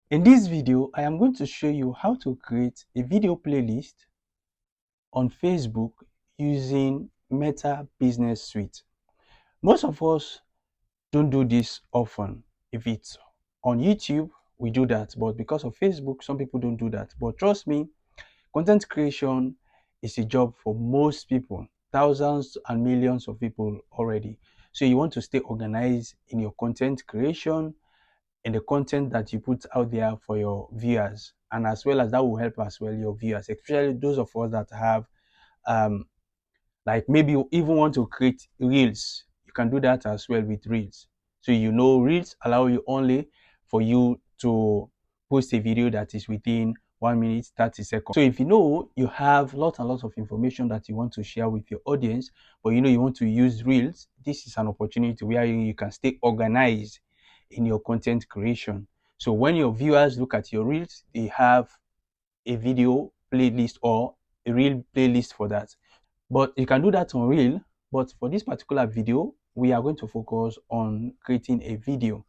In this video, I am going to show you how to create a video playlist on Facebook using Meta Business Suite. Most of us don't do this often. If it's on YouTube, we do that, but because of Facebook, some people don't do that. But trust me, content creation is a job for most people, thousands and millions of people already. So you want to stay organized in your content creation and the content that you put out there for your viewers, and as well as that will help as well your viewers, especially those of us that have um like maybe you even want to create reels. You can do that as well with reels. So reels allow you only for you to post a video that is within 1 minute 30 seconds. So if you have lots and lots of information that you want to share with your audience, but you want to use reels, this is an opportunity where you can stay organized in your content creation. So when your viewers look at your reels, they have a video playlist or a reel playlist for that. But you can do that on Reel. But for this particular video, we are going to focus on creating a video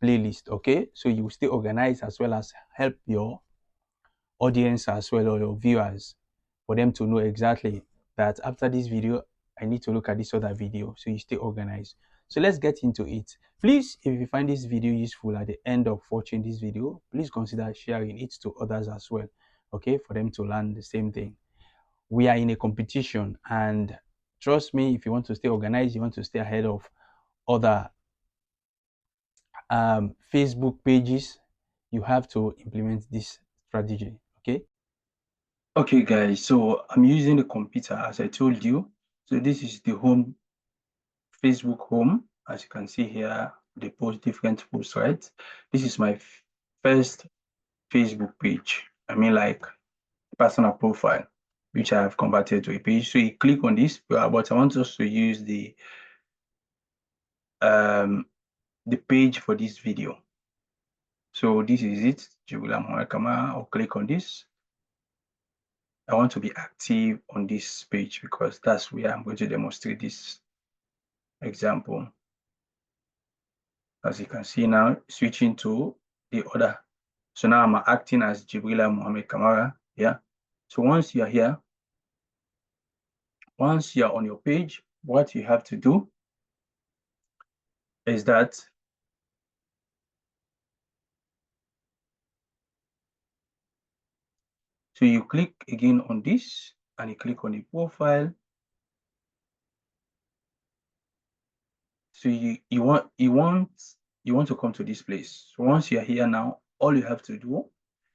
playlist. Okay, so you stay organized as well as help your audience as well, or your viewers, for them to know exactly that after this video, I need to look at this other video. So you stay organized. So let's get into it. Please, if you find this video useful at the end of watching this video, please consider sharing it to others as well. Okay, for them to learn the same thing. We are in a competition, and trust me, if you want to stay organized, you want to stay ahead of other Facebook pages, you have to implement this strategy. Okay guys, so I'm using the computer as I told you. So this is the home, Facebook home. As you can see here, they post different posts, right? This is my first Facebook page, I mean like personal profile, which I have converted to a page. So you click on this, but I want us to use um the page for this video. So this is it, Jibrila Muhammad Kamara. I'll click on this. I want to be active on this page because that's where I'm going to demonstrate this example. As you can see now, switching to the other. So now I'm acting as Jibrila Muhammad Kamara. Yeah. So once you're here, once you're on your page, what you have to do is that so you click again on this and you click on the profile. So you want to come to this place. So once you're here now, all you have to do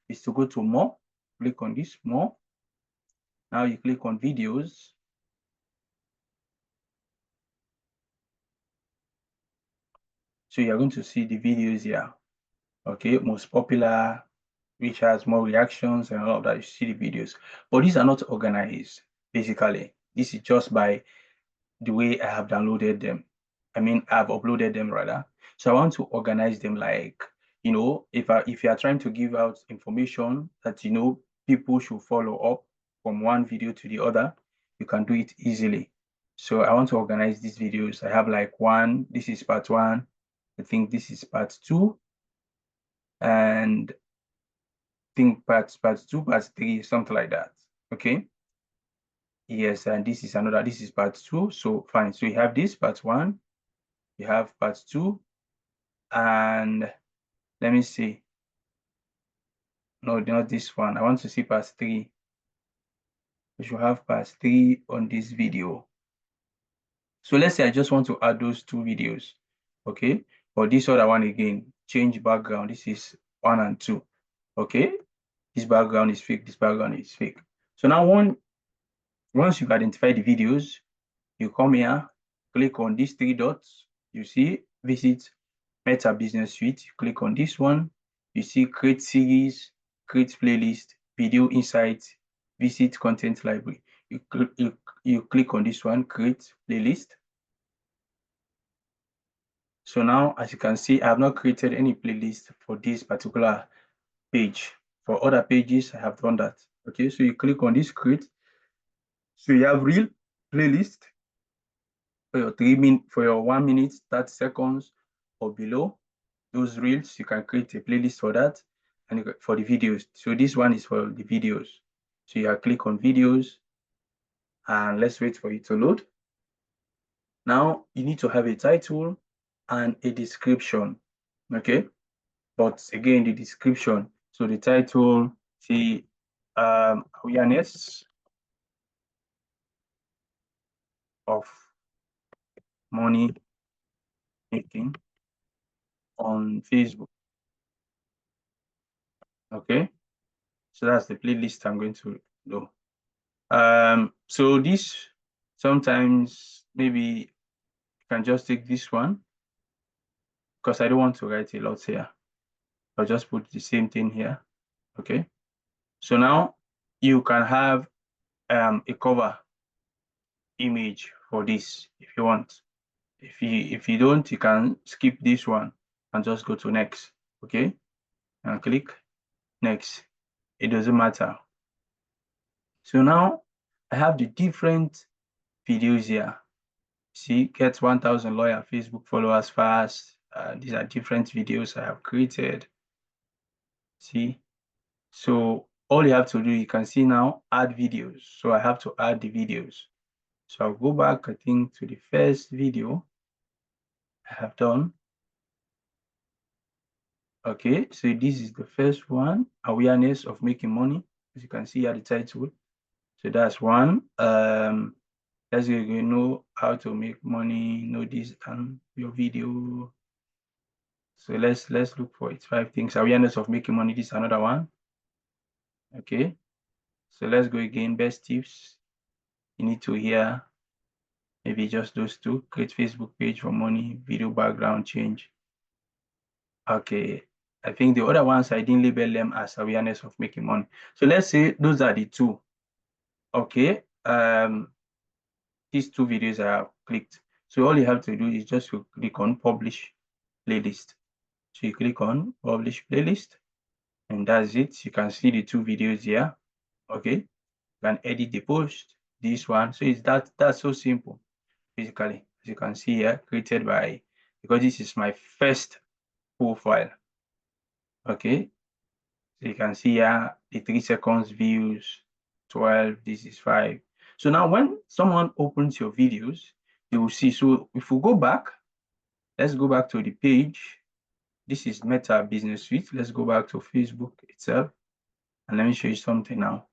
is to go to more, click on this more. Now you click on videos. So you're going to see the videos here. Okay, most popular, which has more reactions and all of that. You see the videos, but these are not organized. Basically, this is just by the way I have downloaded them. I mean, I've uploaded them rather. So I want to organize them like, if you are trying to give out information that people should follow up from one video to the other, you can do it easily. So I want to organize these videos. I have like one, this is part one. I think this is part two. And I think part two, part three, something like that. Okay. Yes, and this is another, this is part two. So fine. So you have this part one, you have part two, and let me see. No, not this one. I want to see part three. We should have part three on this video. So let's say I just want to add those two videos. Okay. Or this other one again, change background. This is 1 and 2. Okay. This background is fake. This background is fake. So now once you've identified the videos, you come here, click on these three dots. You see, visit Meta Business Suite. You click on this one. You see create series, create playlist, video insights, visit content library. You click on this one, create playlist. So now, as you can see, I have not created any playlist for this particular page. For other pages, I have done that. Okay, so you click on this create. So you have reel playlist for your 1 minute 30 seconds or below. Those reels, you can create a playlist for that. and for the videos. So this one is for the videos. So you click on videos, and let's wait for it to load. Now you need to have a title and a description. Okay, but again, the description. So the title, see, awareness of money making on Facebook. Okay, so that's the playlist I'm going to do. So this sometimes maybe you can just take this one because I don't want to write a lot here. I'll just put the same thing here. Okay. So now you can have a cover image for this if you want. If you don't, you can skip this one and just go to next. Okay, and click next. It doesn't matter. So now I have the different videos here. See, get 1,000 lawyer Facebook followers fast. These are different videos I have created. See, so all you have to do, you can see now, add videos. So I have to add the videos. So I'll go back, I think, to the first video I have done. Okay, so this is the first one, awareness of making money. As you can see at the title. So that's one. Let's go, you know how to make money, know this and your video. So let's look for it. 5 things. Awareness of making money. This is another one. Okay. So let's go again. Best tips. You need to hear maybe just those two. Create Facebook page for money, video background change. Okay. I think the other ones I didn't label them as awareness of making money. So let's say those are the two. Okay. These 2 videos I have clicked. So all you have to do is just to click on publish playlist. So you click on publish playlist, and that's it. You can see the 2 videos here. Okay, you can edit the post, this one. So it's that's so simple. Basically, as you can see here, created by, because this is my first profile. Okay, so you can see here the 3 seconds views, 12, this is 5. So now when someone opens your videos, they will see. So if we go back, let's go back to the page. This is Meta Business Suite. Let's go back to Facebook itself, and let me show you something now.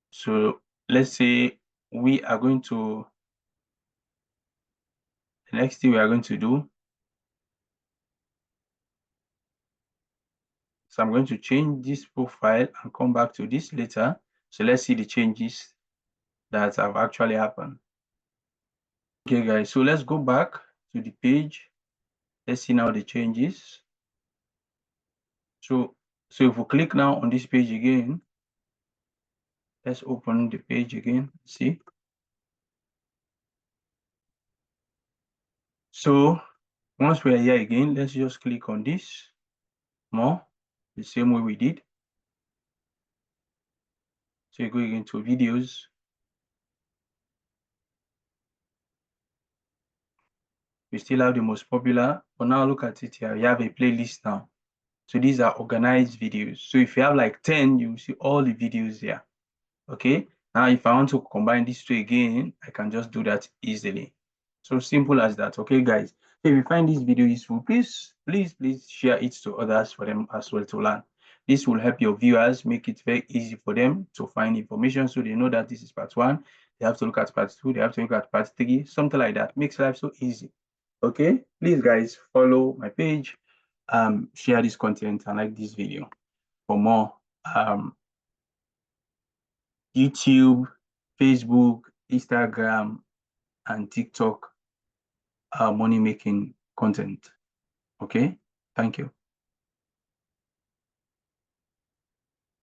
So let's say we are going to, the next thing we are going to do, so I'm going to change this profile and come back to this later. So let's see the changes that have actually happened. Okay, guys, so let's go back to the page. Let's see now the changes. So if we click now on this page again, let's open the page again. See. So once we are here again, let's just click on this more, the same way we did. So you go again to videos. We still have the most popular, but now look at it here. You have a playlist now. So these are organized videos. So if you have like 10, you will see all the videos here. Okay. Now, if I want to combine these 2 again, I can just do that easily. So simple as that. Okay, guys. So if you find this video useful, please share it to others for them as well to learn. This will help your viewers, make it very easy for them to find information, so they know that this is part 1. They have to look at part 2. They have to look at part 3. Something like that makes life so easy. Okay, please, guys, follow my page, share this content, and like this video for more YouTube, Facebook, Instagram, and TikTok money making content. Okay, thank you.